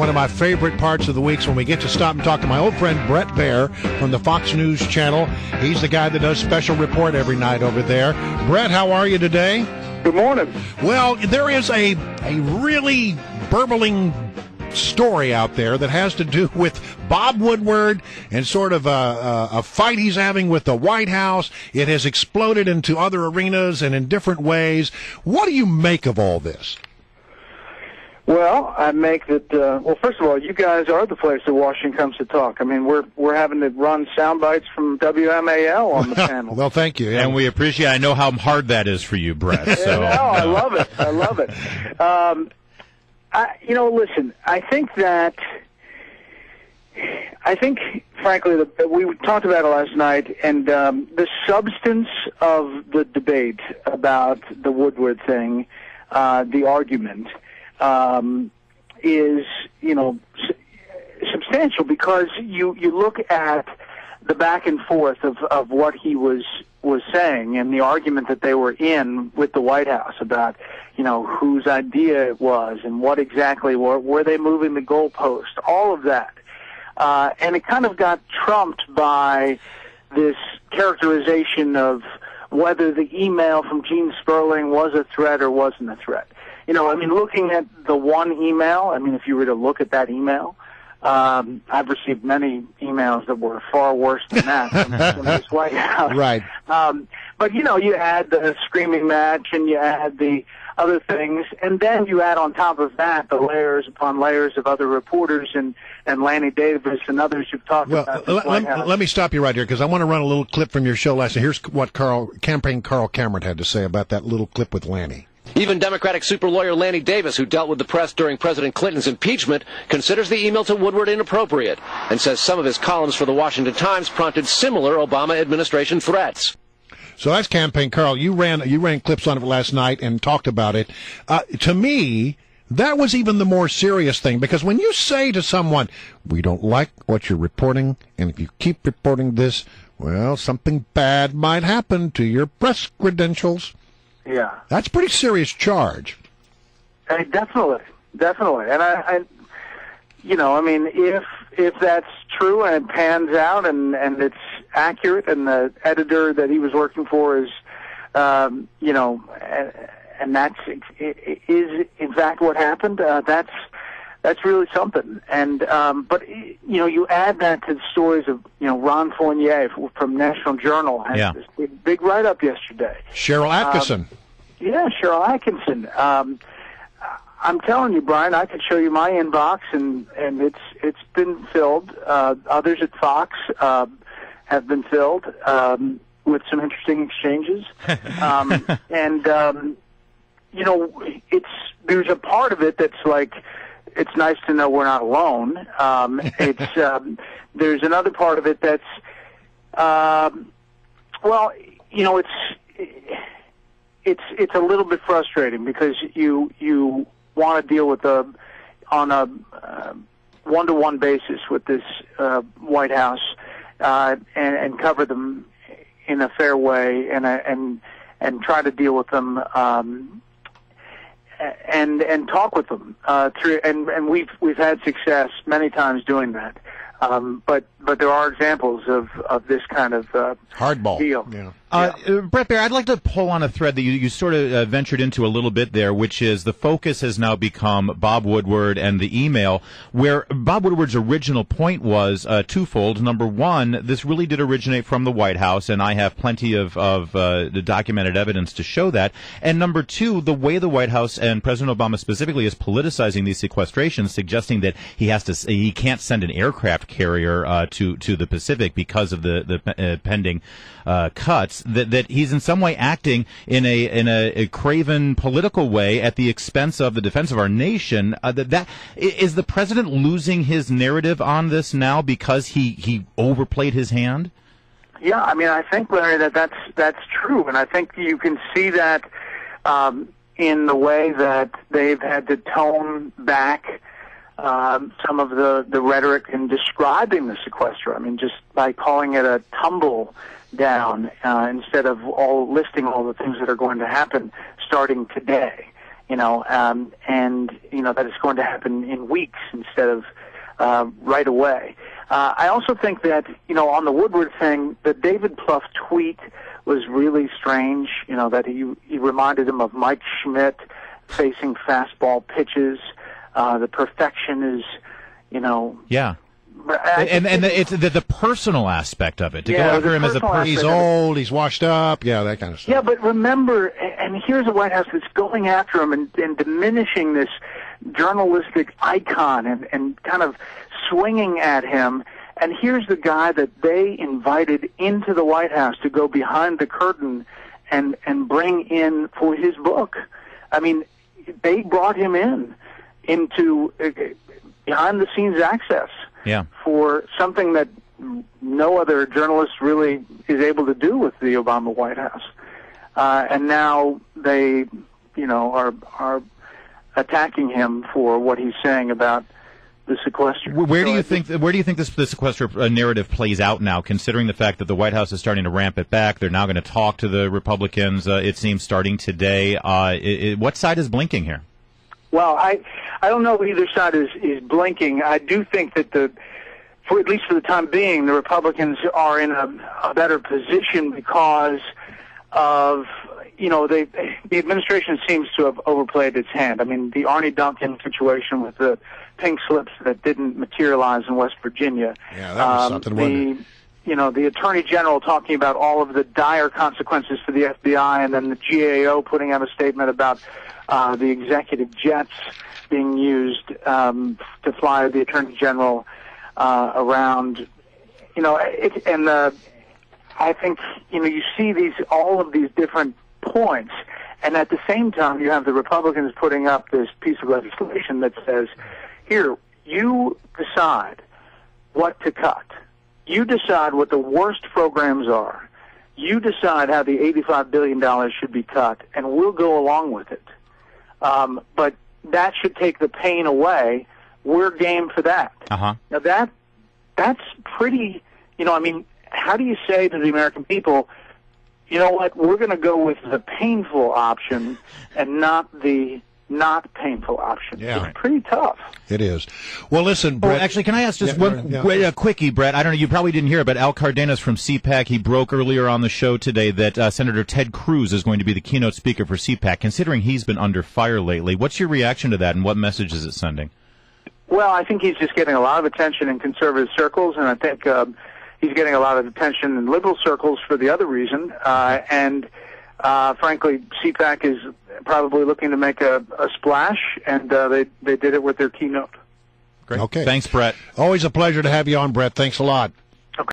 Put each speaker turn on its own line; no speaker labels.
One of my favorite parts of the week's when we get to stop and talk to my old friend Bret Baier from the Fox News channel. He's the guy that does special report every night over there. Bret, how are you today?
Good morning.
Well, there is a really burbling story out there that has to do with Bob Woodward and sort of a fight he's having with the White House. It has exploded into other arenas and in different ways. What do you make of all this?
Well, I make that. Well, first of all, you guys are the place that Washington comes to talk. I mean, we're having to run sound bites from WMAL on the panel.
Well, thank you,
and we appreciate. I know how hard that is for you, Bret. So
I love it. I love it. Listen. I think, frankly, we talked about it last night, and the substance of the debate about the Woodward thing, the argument. Is substantial because you look at the back and forth of what he was saying and the argument that they were in with the White House about whose idea it was and what exactly were they moving the goalpost, all of that, and it kind of got trumped by this characterization of whether the email from Gene Sperling was a threat or wasn't a threat. Looking at the one email, if you were to look at that email, I've received many emails that were far worse than that from this White House.
Right.
But, you add the screaming match and you add the other things, and then you add on top of that the layers upon layers of other reporters and Lanny Davis and others who've talked about this White House.
Let me stop you right here because I want to run a little clip from your show last night. Here's what campaign Carl Cameron had to say about that little clip with Lanny.
Even Democratic super lawyer Lanny Davis, who dealt with the press during President Clinton's impeachment, considers the email to Woodward inappropriate and says some of his columns for the Washington Times prompted similar Obama administration threats.
So that's campaign Carl. You ran clips on it last night and talked about it. To me, that was even the more serious thing, because when you say to someone, we don't like what you're reporting, and if you keep reporting this, well, something bad might happen to your press credentials.
Yeah,
that's a pretty serious charge.
Definitely. And if that's true and it pans out and it's accurate, and the editor that he was working for is, and that's is in fact what happened. That's really something. And but you add that to the stories of Ron Fournier from National Journal had this big write-up yesterday.
Cheryl Atkinson.
Cheryl Atkinson. I'm telling you, Brian, I could show you my inbox, and it's been filled. Others at Fox have been filled with some interesting exchanges. There's a part of it that's like, it's nice to know we're not alone. There's another part of it that's, it's a little bit frustrating because you want to deal with on a one-to-one basis with this White House and cover them in a fair way and try to deal with them and talk with them through, and we've had success many times doing that. But there are examples of this kind of
hardball
deal.
Yeah. Bret Baier, I'd like to pull on a thread that you sort of ventured into a little bit there, which is the focus has now become Bob Woodward and the email, where Bob Woodward's original point was twofold. Number one, this really did originate from the White House, and I have plenty of the documented evidence to show that. And number two, the way the White House and President Obama specifically is politicizing these sequestrations, suggesting that he can't send an aircraft carrier to the Pacific because of the pending cuts. That he's in some way acting in a craven political way at the expense of the defense of our nation. That is the president losing his narrative on this now because he overplayed his hand?
Yeah, I think, Larry, that's true, and I think you can see that in the way that they've had to tone back some of the rhetoric in describing the sequester. Just by calling it a tumble down instead of listing all the things that are going to happen starting today. and that it's going to happen in weeks instead of right away. I also think that, on the Woodward thing, the David Plouffe tweet was really strange, that he reminded him of Mike Schmidt facing fastball pitches. The perfection is,
Yeah. And it's the personal aspect of it. To go after him as a person.
He's old, he's washed up, that kind of stuff.
Yeah, but remember, and here's a White House that's going after him and diminishing this journalistic icon and kind of swinging at him. And here's the guy that they invited into the White House to go behind the curtain and bring in for his book. I mean, they brought him into behind-the-scenes access.
Yeah. For
something that no other journalist really is able to do with the Obama White House. And now they, are attacking him for what he's saying about the sequester.
Where do you think this sequester narrative plays out now, considering the fact that the White House is starting to ramp it back? They're now going to talk to the Republicans, it seems, starting today. What side is blinking here?
Well, I don't know if either side is blinking. I do think that at least for the time being, the Republicans are in a better position because of, the administration seems to have overplayed its hand. I mean, the Arnie Duncan situation with the pink slips that didn't materialize in West Virginia.
Yeah, that was something, wasn't it?
The Attorney General talking about all of the dire consequences for the FBI, and then the GAO putting out a statement about the executive jets being used to fly the Attorney General around. I think you see all of these different points, and at the same time you have the Republicans putting up this piece of legislation that says, "Here, you decide what to cut. You decide what the worst programs are. You decide how the $85 billion should be cut, and we'll go along with it. But that should take the pain away. We're game for that."
Uh-huh.
Now that's pretty, how do you say to the American people, you know what, we're going to go with the painful option and not the not painful option?
Yeah.
It's pretty tough.
It is. Well, listen, Bret.
Actually, can I ask just one quickie, Bret? I don't know, you probably didn't hear it, but Al Cardenas from CPAC, he broke earlier on the show today that Senator Ted Cruz is going to be the keynote speaker for CPAC, considering he's been under fire lately. What's your reaction to that, and what message is it sending?
Well, I think he's just getting a lot of attention in conservative circles, and I think he's getting a lot of attention in liberal circles for the other reason. Frankly, CPAC is probably looking to make a splash, and they did it with their keynote.
Great.
Okay.
Thanks, Bret.
Always a pleasure to have you on, Bret. Thanks a lot.